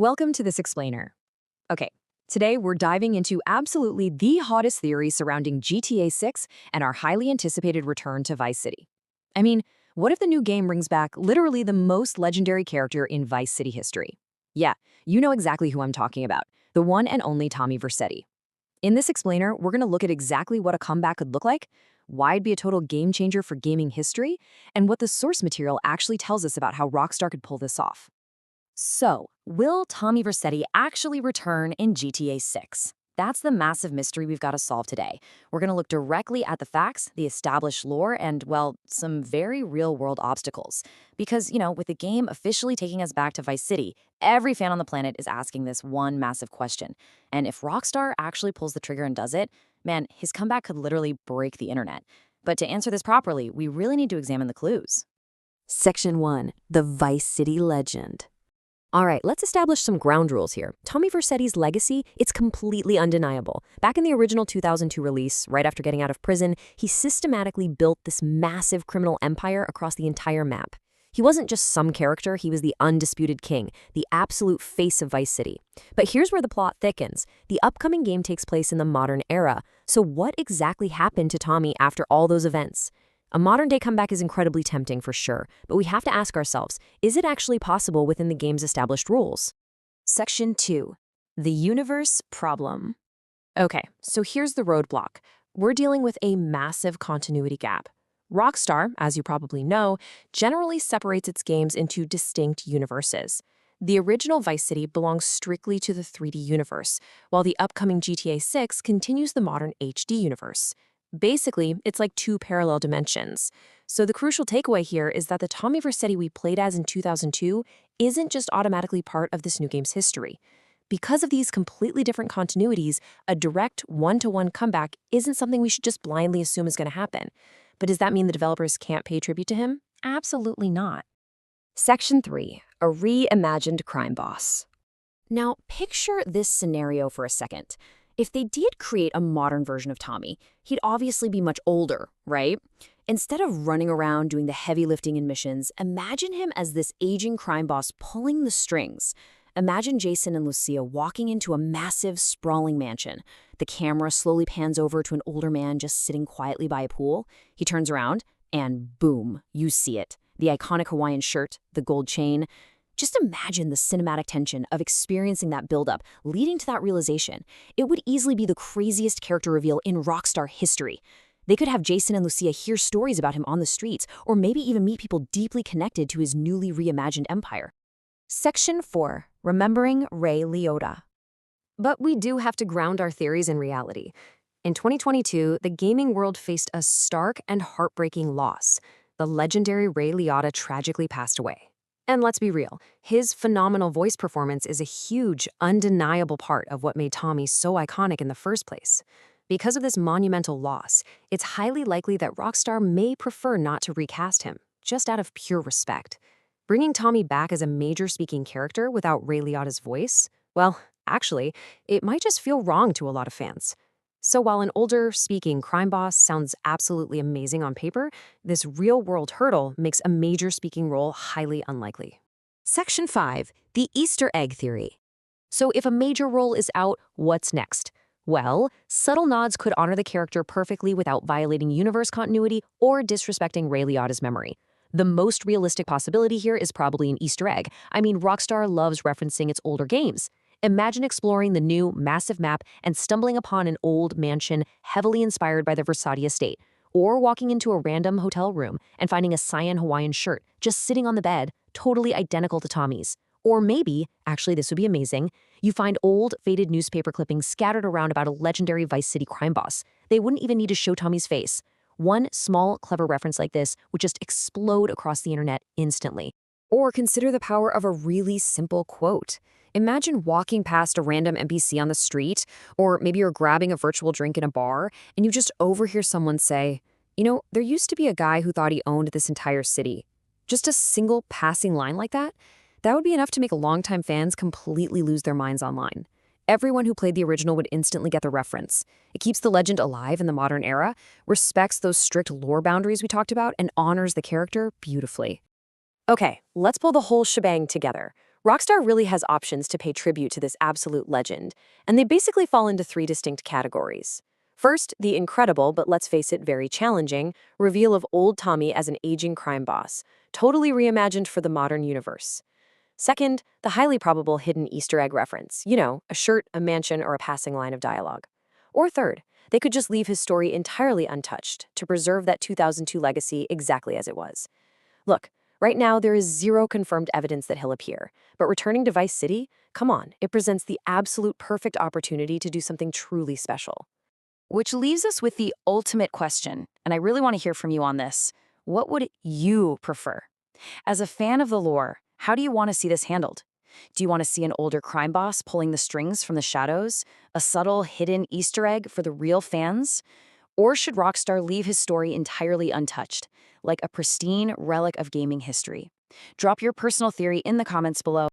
Welcome to this explainer. Okay, today we're diving into absolutely the hottest theory surrounding GTA 6 and our highly anticipated return to Vice City. I mean, what if the new game brings back literally the most legendary character in Vice City history? Yeah, you know exactly who I'm talking about, the one and only Tommy Vercetti. In this explainer, we're going to look at exactly what a comeback could look like, why it'd be a total game changer for gaming history, and what the source material actually tells us about how Rockstar could pull this off. So, will Tommy Vercetti actually return in GTA 6? That's the massive mystery we've got to solve today. We're going to look directly at the facts, the established lore, and, well, some very real-world obstacles. Because, with the game officially taking us back to Vice City, every fan on the planet is asking this one massive question. And if Rockstar actually pulls the trigger and does it, man, his comeback could literally break the internet. But to answer this properly, we really need to examine the clues. Section 1. The Vice City Legend. All right, let's establish some ground rules here. Tommy Vercetti's legacy, it's completely undeniable. Back in the original 2002 release, right after getting out of prison, he systematically built this massive criminal empire across the entire map. He wasn't just some character, he was the undisputed king, the absolute face of Vice City. But here's where the plot thickens. The upcoming game takes place in the modern era. So what exactly happened to Tommy after all those events? A modern-day comeback is incredibly tempting for sure, but we have to ask ourselves, is it actually possible within the game's established rules? Section 2. The Universe Problem. Okay, so here's the roadblock. We're dealing with a massive continuity gap. Rockstar, as you probably know, generally separates its games into distinct universes. The original Vice City belongs strictly to the 3D universe, while the upcoming GTA 6 continues the modern HD universe. Basically, it's like two parallel dimensions. So the crucial takeaway here is that the Tommy Vercetti we played as in 2002 isn't just automatically part of this new game's history. Because of these completely different continuities, a direct one-to-one comeback isn't something we should just blindly assume is going to happen. But does that mean the developers can't pay tribute to him? Absolutely not. Section 3. A reimagined crime boss. Now, picture this scenario for a second. If they did create a modern version of Tommy, he'd obviously be much older, right? Instead of running around doing the heavy lifting in missions, imagine him as this aging crime boss pulling the strings. Imagine Jason and Lucia walking into a massive, sprawling mansion. The camera slowly pans over to an older man just sitting quietly by a pool. He turns around, and boom, you see it. The iconic Hawaiian shirt, the gold chain. Just imagine the cinematic tension of experiencing that buildup, leading to that realization. It would easily be the craziest character reveal in Rockstar history. They could have Jason and Lucia hear stories about him on the streets, or maybe even meet people deeply connected to his newly reimagined empire. Section 4. Remembering Ray Liotta. But we do have to ground our theories in reality. In 2022, the gaming world faced a stark and heartbreaking loss. The legendary Ray Liotta tragically passed away. And let's be real, his phenomenal voice performance is a huge, undeniable part of what made Tommy so iconic in the first place. Because of this monumental loss, it's highly likely that Rockstar may prefer not to recast him, just out of pure respect. Bringing Tommy back as a major speaking character without Ray Liotta's voice, well, actually, it might just feel wrong to a lot of fans. So while an older, speaking crime boss sounds absolutely amazing on paper, this real-world hurdle makes a major speaking role highly unlikely. Section 5. The Easter egg theory. So if a major role is out, what's next? Well, subtle nods could honor the character perfectly without violating universe continuity or disrespecting Ray Liotta's memory. The most realistic possibility here is probably an Easter egg. I mean, Rockstar loves referencing its older games. Imagine exploring the new, massive map and stumbling upon an old mansion heavily inspired by the Versailles estate, or walking into a random hotel room and finding a cyan Hawaiian shirt just sitting on the bed, totally identical to Tommy's. Or maybe, actually this would be amazing, you find old, faded newspaper clippings scattered around about a legendary Vice City crime boss. They wouldn't even need to show Tommy's face. One small, clever reference like this would just explode across the internet instantly. Or consider the power of a really simple quote. Imagine walking past a random NPC on the street, or maybe you're grabbing a virtual drink in a bar, and you just overhear someone say, there used to be a guy who thought he owned this entire city. Just a single passing line like that would be enough to make longtime fans completely lose their minds online. Everyone who played the original would instantly get the reference. It keeps the legend alive in the modern era, respects those strict lore boundaries we talked about, and honors the character beautifully. Okay, let's pull the whole shebang together. Rockstar really has options to pay tribute to this absolute legend, and they basically fall into three distinct categories. First, the incredible, but let's face it, very challenging, reveal of old Tommy as an aging crime boss, totally reimagined for the modern universe. Second, the highly probable hidden Easter egg reference, a shirt, a mansion, or a passing line of dialogue. Or third, they could just leave his story entirely untouched to preserve that 2002 legacy exactly as it was. Look, right now there is zero confirmed evidence that he'll appear, but returning to Vice City, come on, it presents the absolute perfect opportunity to do something truly special. Which leaves us with the ultimate question, and I really want to hear from you on this. What would you prefer? As a fan of the lore, how do you want to see this handled? Do you want to see an older crime boss pulling the strings from the shadows? A subtle, hidden Easter egg for the real fans? Or should Rockstar leave his story entirely untouched, like a pristine relic of gaming history? Drop your personal theory in the comments below.